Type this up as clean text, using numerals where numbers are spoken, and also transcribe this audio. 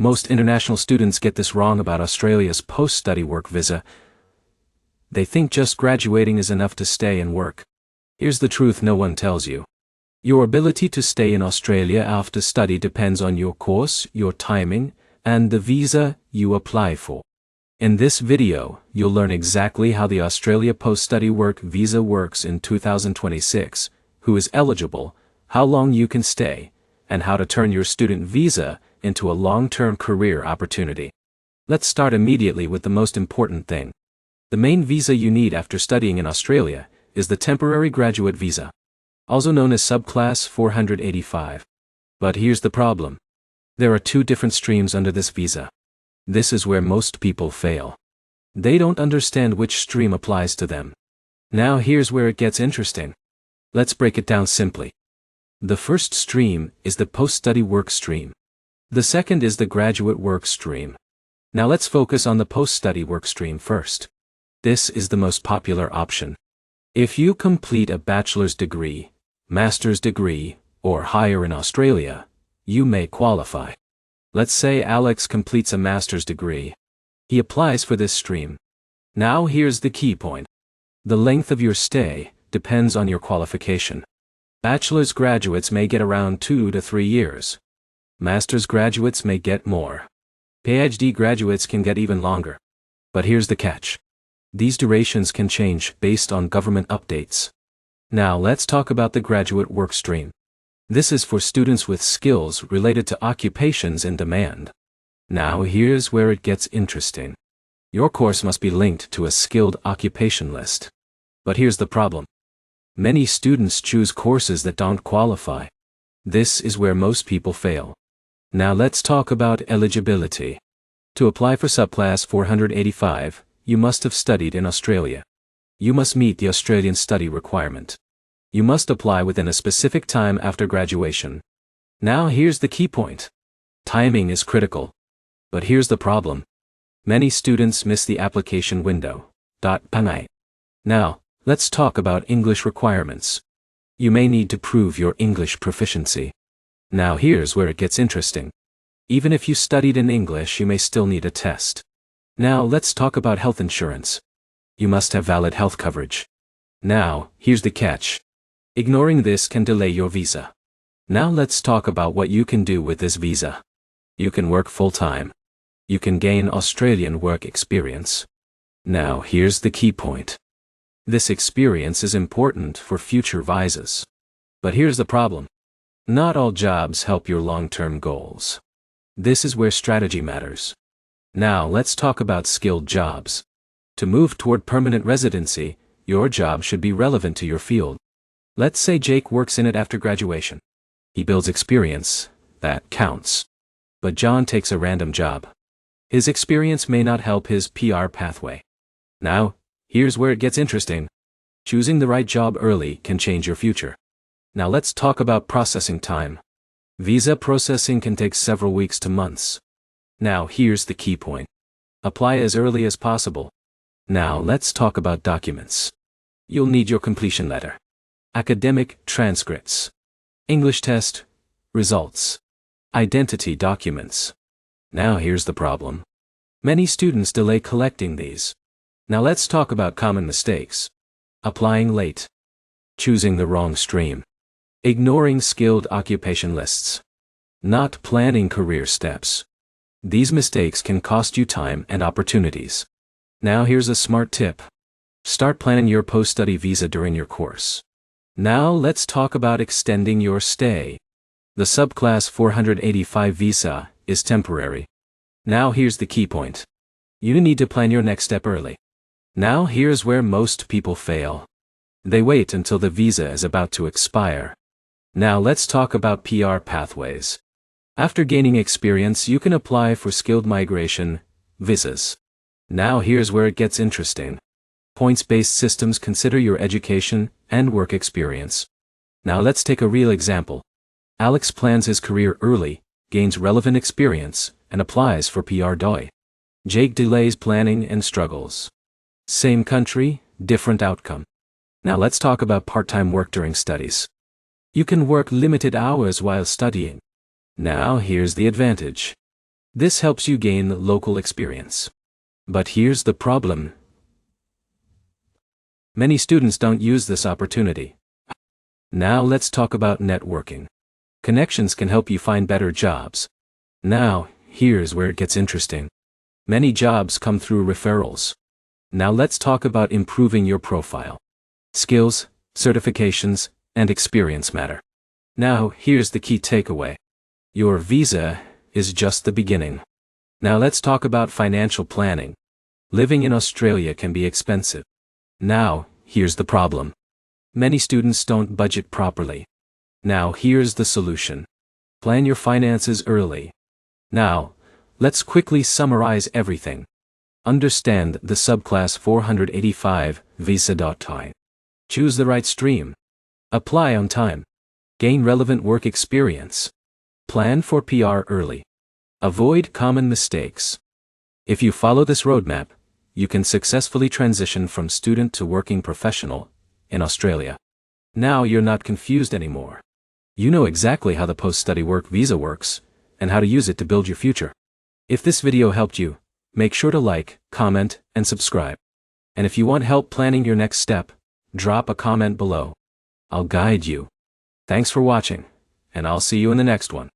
Most international students get this wrong about Australia's post-study work visa. They think just graduating is enough to stay and work. Here's the truth no one tells you. Your ability to stay in Australia after study depends on your course, your timing, and the visa you apply for. In this video, you'll learn exactly how the Australia post-study work visa works in 2026, who is eligible, how long you can stay, and how to turn your student visa into a long-term career opportunity. Let's start immediately with the most important thing. The main visa you need after studying in Australia is the Temporary Graduate Visa, also known as Subclass 485. But here's the problem. There are two different streams under this visa. This is where most people fail. They don't understand which stream applies to them. Now here's where it gets interesting. Let's break it down simply. The first stream is the post-study work stream. The second is the graduate work stream. Now let's focus on the post-study work stream first. This is the most popular option. If you complete a bachelor's degree, master's degree, or higher in Australia, you may qualify. Let's say Alex completes a master's degree. He applies for this stream. Now here's the key point. The length of your stay depends on your qualification. Bachelor's graduates may get around 2 to 3 years. Master's graduates may get more. PhD graduates can get even longer. But here's the catch. These durations can change based on government updates. Now let's talk about the graduate work stream. This is for students with skills related to occupations in demand. Now here's where it gets interesting. Your course must be linked to a skilled occupation list. But here's the problem. Many students choose courses that don't qualify. This is where most people fail. Now let's talk about eligibility. To apply for Subclass 485, you must have studied in Australia. You must meet the Australian study requirement. You must apply within a specific time after graduation. Now here's the key point. Timing is critical. But here's the problem. Many students miss the application window. Now, let's talk about English requirements. You may need to prove your English proficiency. Now here's where it gets interesting. Even if you studied in English, you may still need a test. Now let's talk about health insurance. You must have valid health coverage. Now, here's the catch. Ignoring this can delay your visa. Now let's talk about what you can do with this visa. You can work full-time. You can gain Australian work experience. Now here's the key point. This experience is important for future visas. But here's the problem. Not all jobs help your long-term goals. This is where strategy matters. Now let's talk about skilled jobs. To move toward permanent residency, your job should be relevant to your field. Let's say Jake works in it after graduation. He builds experience. That counts. But John takes a random job. His experience may not help his PR pathway. Now, here's where it gets interesting. Choosing the right job early can change your future. Now let's talk about processing time. Visa processing can take several weeks to months. Now here's the key point. Apply as early as possible. Now let's talk about documents. You'll need your completion letter, academic transcripts, English test, results, identity documents. Now here's the problem. Many students delay collecting these. Now let's talk about common mistakes. Applying late. Choosing the wrong stream. Ignoring skilled occupation lists. Not planning career steps. These mistakes can cost you time and opportunities. Now here's a smart tip. Start planning your post-study visa during your course. Now let's talk about extending your stay. The Subclass 485 visa is temporary. Now here's the key point. You need to plan your next step early. Now here's where most people fail. They wait until the visa is about to expire. Now let's talk about PR pathways. After gaining experience, you can apply for skilled migration visas. Now here's where it gets interesting. Points-based systems consider your education and work experience. Now let's take a real example. Alex plans his career early, gains relevant experience, and applies for PR DOI. Jake delays planning and struggles. Same country, different outcome. Now let's talk about part-time work during studies. You can work limited hours while studying. Now here's the advantage. This helps you gain local experience. But here's the problem. Many students don't use this opportunity. Now let's talk about networking. Connections can help you find better jobs. Now, here's where it gets interesting. Many jobs come through referrals. Now let's talk about improving your profile. Skills, certifications, and experience matter. Now, here's the key takeaway. Your visa is just the beginning. Now let's talk about financial planning. Living in Australia can be expensive. Now, here's the problem. Many students don't budget properly. Now, here's the solution. Plan your finances early. Now, let's quickly summarize everything. Understand the subclass 485 visa.time. Choose the right stream. Apply on time. Gain relevant work experience. Plan for PR early. Avoid common mistakes. If you follow this roadmap, you can successfully transition from student to working professional in Australia. Now you're not confused anymore. You know exactly how the post-study work visa works and how to use it to build your future. If this video helped you, make sure to like, comment, and subscribe. And if you want help planning your next step, drop a comment below. I'll guide you. Thanks for watching, and I'll see you in the next one.